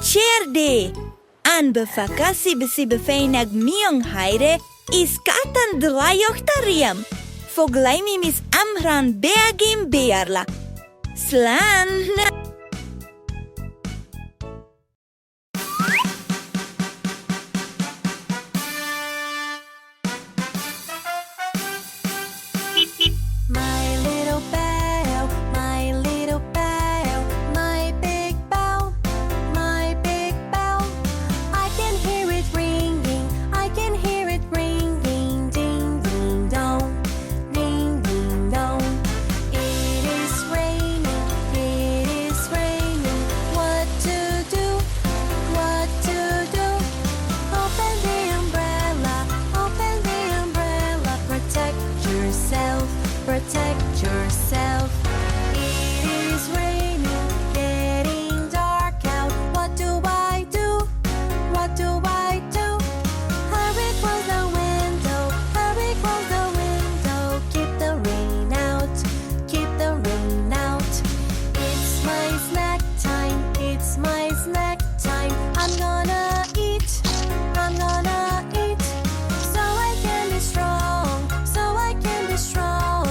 Chairde. An befaka si féin ag Aoibh Gháire is Scáthán dlaiochtariam. Foghlaim mis Amhráin Beagim bearla. Slán. Protect yourself. It is raining, getting dark out. What do I do? What do I do? Hurry, close the window. Hurry, close the window. Keep the rain out. Keep the rain out. It's my snack time. It's my snack time. I'm gonna eat. I'm gonna eat. So I can be strong. So I can be strong.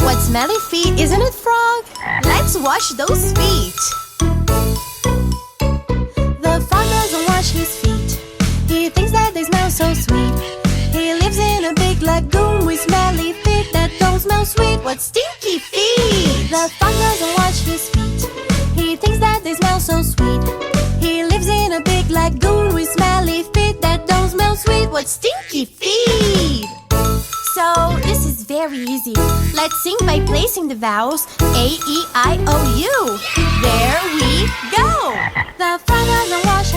What smelly feet, isn't it, Frog? Let's wash those feet. The frog doesn't wash his feet. He thinks that they smell so sweet. He lives in a big lagoon with smelly feet that don't smell sweet. What stinky feet! The frog doesn't wash his feet. He thinks that they smell so sweet. He lives in a big lagoon with smelly feet that don't smell sweet. What stinky feet! So, this is very easy. Let's sing by placing the vowels A, E, I, O, U. There we go! The frog doesn't wash